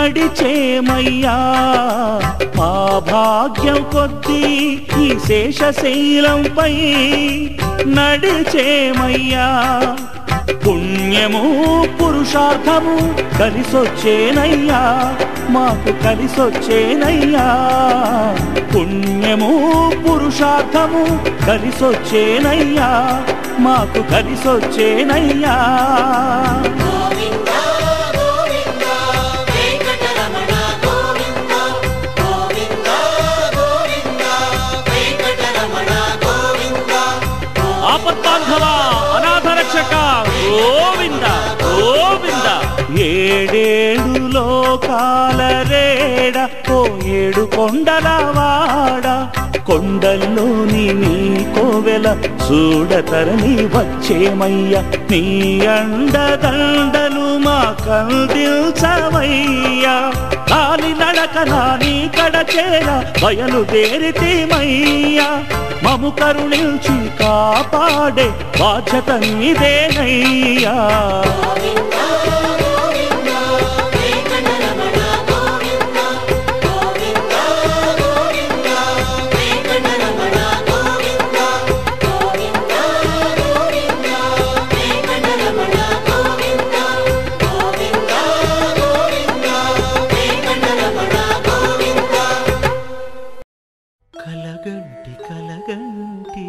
నడిచేమయ్యా మా భాగ్యం కొద్దీ ఈ శేషశైలంపై నడిచేమయ్యా పుణ్యము పురుషార్థము కలిసొచ్చేనయ్యా మాకు కలిసొచ్చేనయ్యా పుణ్యము పురుషార్థము కలిసొచ్చేనయ్యా మాకు కలిసొచ్చేనయ్యా ఆపద్బాంధవ అనాథ రక్షక గోవింద గోవింద ఏడేడు లోకాల రేడ ఓ ఏడు కొండలవాడ కొండల్లోని నీ కోవెల చూడతరని వచ్చేమయ్య నీ అండదండలు మా కందిల్చవయ్యా కాలి నడకన నీ కడచేర బయలుదేరితేమయ్యా మము కరుణించి కాపాడే బాధ్యత నీదేనయ్యా కలగంటి కలగంటి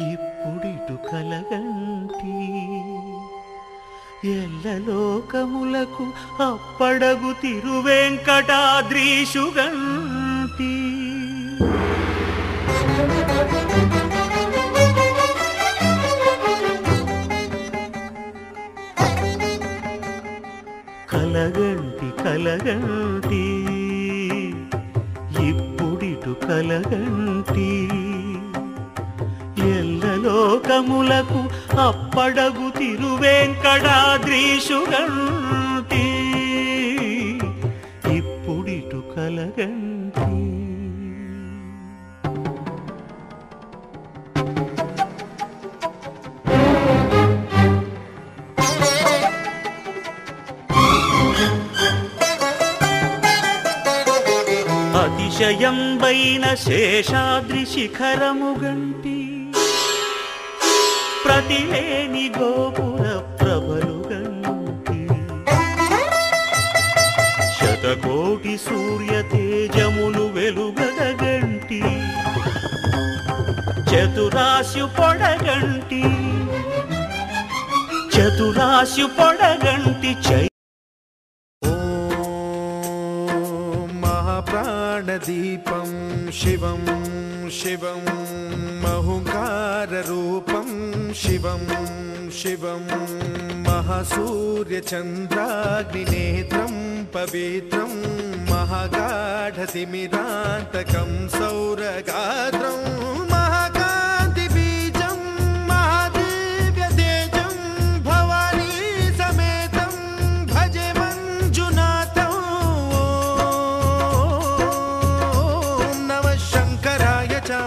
ఇప్పుడిటు కలగంటి ఎల్లలోకములకు అప్పడగు తిరువెంకటాద్రీషుగంటి కలగంటి కలగంటి ఇప్పుడిటు కలగంటి ఎల్లలోకములకు అప్పడగు తిరువెంకటాద్రీషుగంటి ఇప్పుడిటు కలగంటి అతిశయంబైన శేషాద్రి శిఖరముగంటి ప్రతిలేని గోపుర ప్రభలుగంటి శతకోటి సూర్య తేజములు వెలుగగంటి చతురాశు పొడగంటి చతురాశు పొడగంటి ప్రాణదీపం శివం శివం మహుంకారరూపం శివం శివం మహాసూర్యచంద్రాగ్నినేత్రం పవిత్రం మహాగాఢతిమిరాంతకం సౌరగాత్రం మహాకాంతిబీజం మహాదివ్యతేజం భవానీ సమేతం భజే మంజునాథం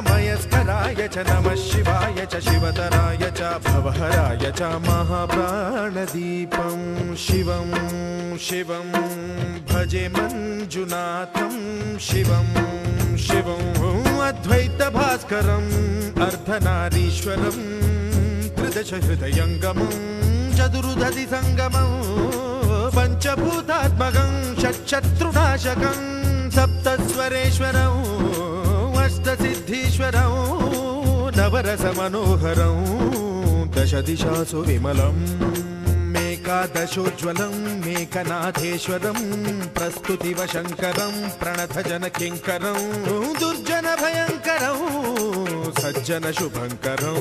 మయస్కరాయ చ నమః శివాయ చ శివతరాయ చ భవహరాయ చ మహాప్రాణదీపం శివం శివం భజే మంజునాథం శివం శివం అద్వైత భాస్కరం అర్ధనారీశ్వరం త్రిదశ హృదయంగమం చతురుదధి సంగమం పంచభూతాత్మకం షట్శత్రునాశకం సప్తస్వరేశ్వరం అష్టసిద్ధీశ్వరం నవరస మనోహరం దశ దిశాసు విమలం మేకాదశోజ్వలం మేకనాథేశ్వరం ప్రస్తుతివ శంకరం ప్రణత జన కింకరం దుర్జన భయంకరం సజ్జన శుభంకరం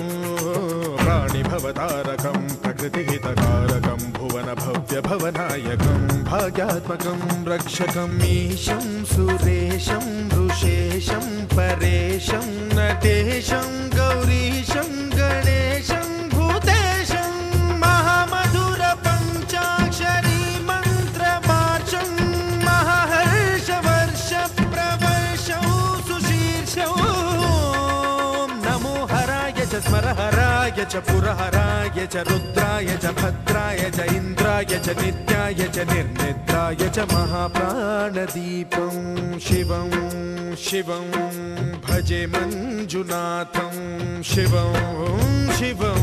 ప్రాణిభవతారకం ప్రకృతిహితకారకం భువన భవ్య భవనాయకం భాగ్యాత్మకం రక్షకం ఈశం సురేశం ఋషేశం పరేశం నటేశం గౌరీశం గణేశం భూతేశం మహామధుర పంచాక్షరీ మంత్రమార్షం మహాహర్షవర్ష ప్రవర్షం సుశీర్షం నమో హరాయ చ స్మరహరాయ च पुरहराय च रुद्राय च भद्राय च इन्द्राय च नित्याय च निर्निद्राय च महाप्राणदीपं शिवं शिवं भजे मञ्जुनाथं शिवं शिवं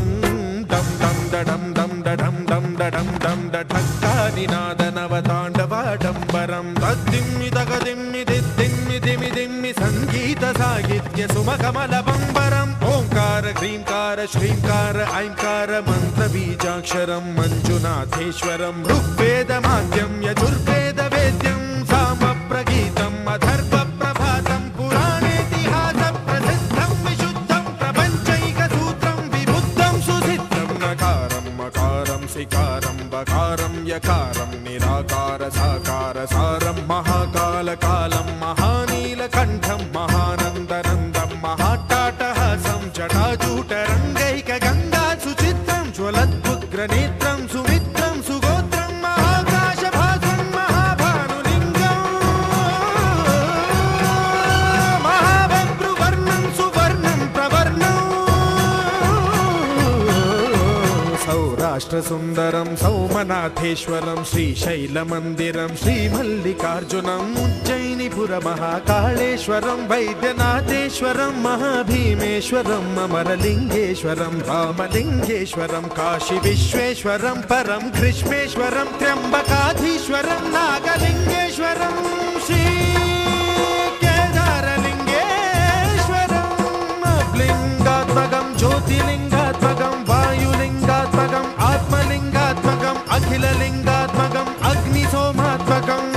डं डं डडं डं डडं डं डडं डं डढक्कानिनादनवताण्डवाडम्बरं तद्दिम्मि तगदिम्मि दिद्दिम्मि दिमि दिम्मि संगीत साहित्य सुमकमलबम्बरम् ओंकार ह्रींकार श्रींकार ऐंकार मन्त्रबीजाक्षरं मञ्जुनाथेश्वरं ऋग्वेदमाद्यं यजुर्वेद वेद्यं सामप्रगीतम् अथर्वप्रभातं पुराणेतिहास प्रसिद्धं विशुद्धं प्रपञ्चैकसूत्रं विबुद्धं सुसिद्धं नकारं मकारं सिकारं बकारं यकारं निराकार साकार सारं महाकालकालं महानीलकण्ठं महानन्दनन्दं महाट्टाटहासं जटाजूटरङ्गैकगङ्गा सुचित्रं ज्वलद्वुग्रनेत्रं सुमित्रं सुगोत्रं महाकाशभासं महाभानुलिङ्गं महाबभ्रुवर्णं सुवर्णं प्रवर्णं सौराष्ट्रसुन्दरं सौमनाथेश्वरं श्रीशैलमन्दिरं श्रीमल्लिकार्जुनम् उज्जयिनीपुरमहाकाळेश्वरं वैद्यनाथेश्वरं महाभीमेश्वरम् अमरलिङ्गेश्वरं रामलिङ्गेश्वरं काशीविश्वेश्वरं परं कृष्णेश्वरं त्र्यम्बकाधीश्वरं नागलिङ्गेश्वरं श्रीकेदारलिङ्गेश्वरम् लिङ्गात्मकं ज्योतिलिङ्गात्मकं वायुलिङ्गात्मकम् आत्मलिङ्गात्मकम् अखिललिङ्गात्मकम् अग्निसोमात्मकम्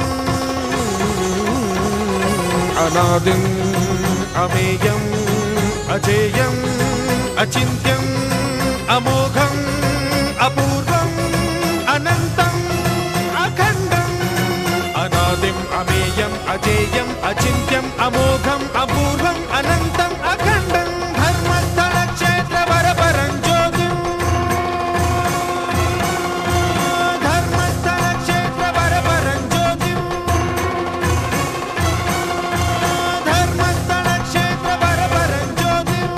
अनादिम् अमेयम् अजेयम् अचिन्त्यम् अमोघम् अपूर्वम् अनन्तम् अखण्डम् अनादिम् अमेयम् अजेयम् अचिन्त्यम् अमोघम् अपूर्वम् अनन्तम् अखण्डम् धर्मस्थलक्षेत्रवरपरं ज्योतिम् धर्मस्थलक्षेत्रवरपरं ज्योतिम् धर्मस्थलक्षेत्रवरपरं ज्योतिम्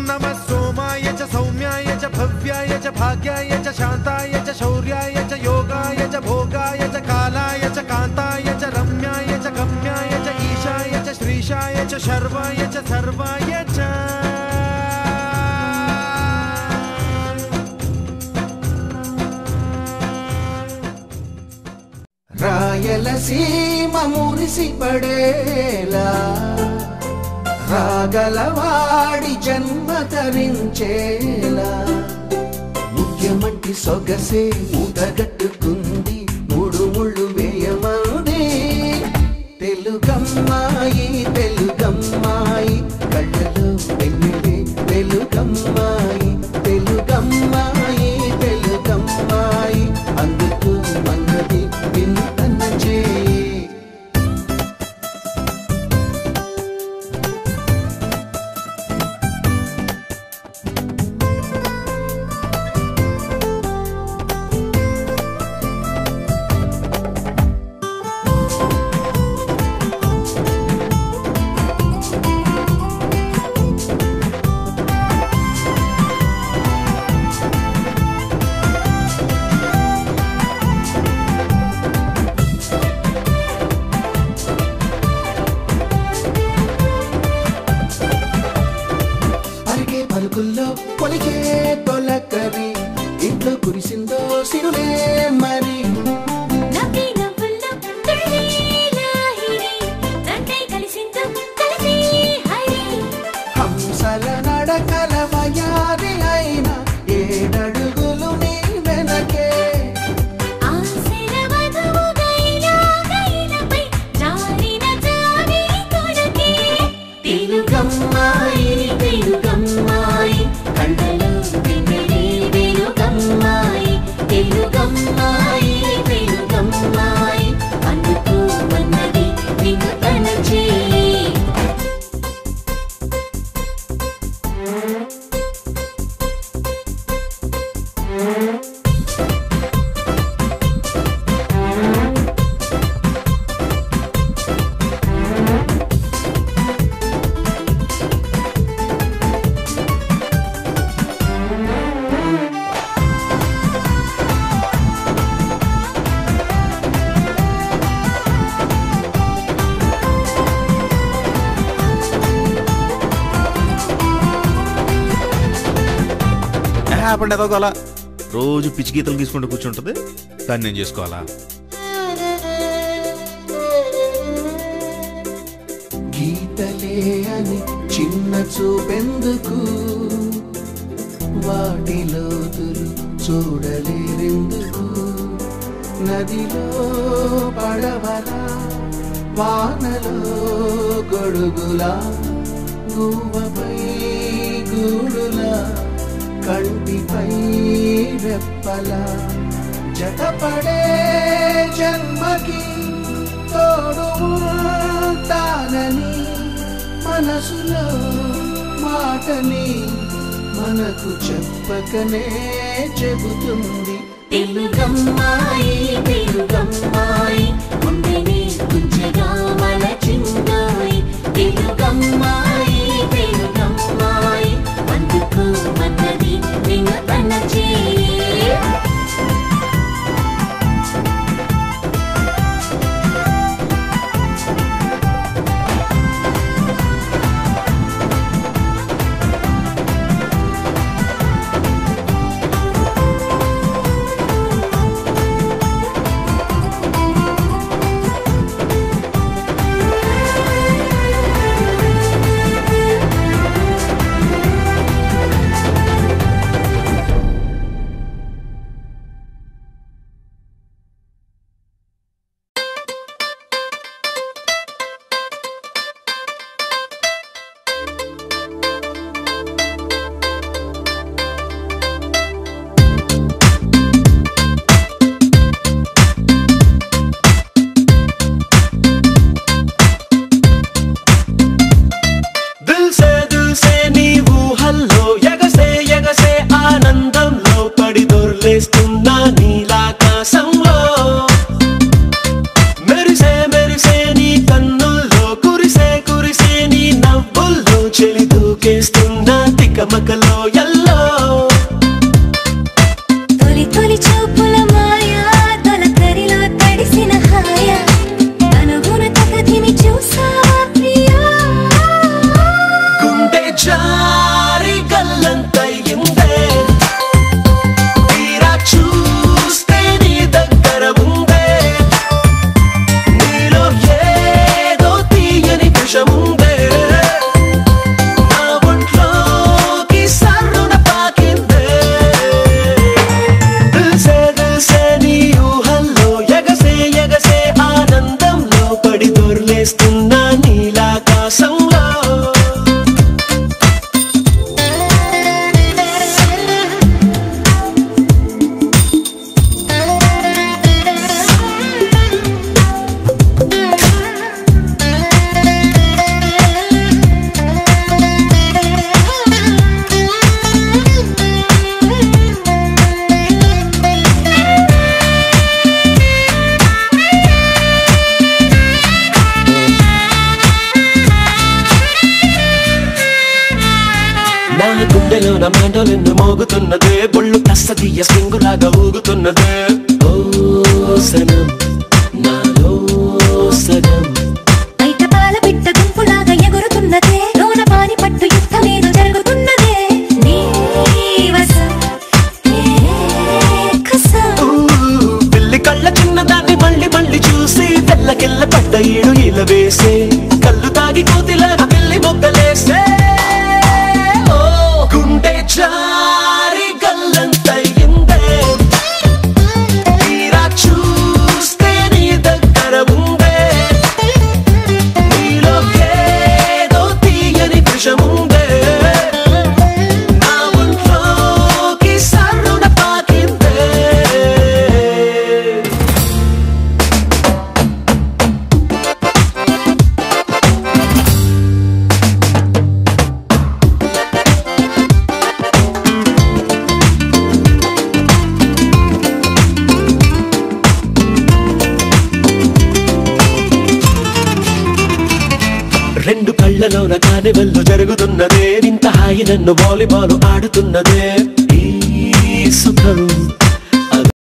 नमः सोमाय च सौम्याय च भव्याय च भाग्याय च शान्ताय च शौर्याय च योगाय च भोगाय च कालाय च कान्ताय च रम्याय च गम्याय च ईशाय च श्रीशाय च शर्वाय च सर्वाय च రాయలసీమ మురిసిపడేలా రాగలవాడి జన్మ ధరించేలా ముఖ్యమంటి సొగసే మూటగట్టుకుంది మూడు ముళ్ళు వేయమంది తెలుగమ్మాయి తెలుగమ్మాయి కళ్ళలో వెన్నెలే తెలుగమ్మాయి తెలుగమ్మాయి తెలుగమ్మాయి అందుకు మన్నది వింతన చేయి పలుకుల్లో పొలికే తొలకరి ఇంట్లో కురిసిందో సిరులే మరి హంసల నడకల వయారి అయిన ఏడడుగులు నీ వెనకే తెలుగమ్మాయి తెలుగమ్మాయి కళ్ళలో వెన్నెలే వెలుగమ్మాయి తెలుగమ్మాయి ఆపండి ఏదో అలా రోజు పిచ్చి గీతలు తీసుకుంటూ కూర్చుంటుంది, దాన్ని నేను చేసుకోవాలా? గీతలే అని చిన్న చూపెందుకు, వాటిలో చూడలేరెందుకు, నదిలో పడవలా వానలో గొడుగులా గువ్వపై గూడులా కంటిపై రెప్పలా జతపడే జన్మకి తోడు ఉంటానని మనసులో మాటని మనకు చెప్పకనే చెబుతుంది. తెలుగమ్మాయి తెలుగమ్మాయి గుండెని గుంజగా మలచిందాయి. తెలుగమ్మాయి తెలుగమ్మాయి అందుకు మన్నది నిన్న తన చేయి. మాటలెన్ను మోగుతున్నదే, బొళ్ళు కస్తదీయ సింగులాగా ఊగుతున్నదే. ఓ సనం నాలో సగం బయట పాల పిట్ట గుంపులాగా ఎగురుతున్నదే, లోన పాని పట్టు యుద్ధమేదో జరుగుతున్నదే. పిల్లి కళ్ళ చిన్నదాన్ని మళ్ళీ మళ్ళీ చూసి తెల్లకెళ్ళ పడ్డ ఏడు ఇలా వేసే, కళ్ళు తాగి కోతిలాగా పిల్లి మొగ్గలేసే. జారి గల్లంతయిందే, తీరా చూస్తే నీ దగ్గర ఉందే, నీలో ఏదో తీయని విషముందే, నా ఒంట్లోకి సర్రున పాకిందే. రెండు కళ్ళలోన కానివెల్లు జరుగుతున్నదే, ఇంత హాయి నన్ను వాలీబాల్ ఆడుతున్నదే. ఈ సుఖం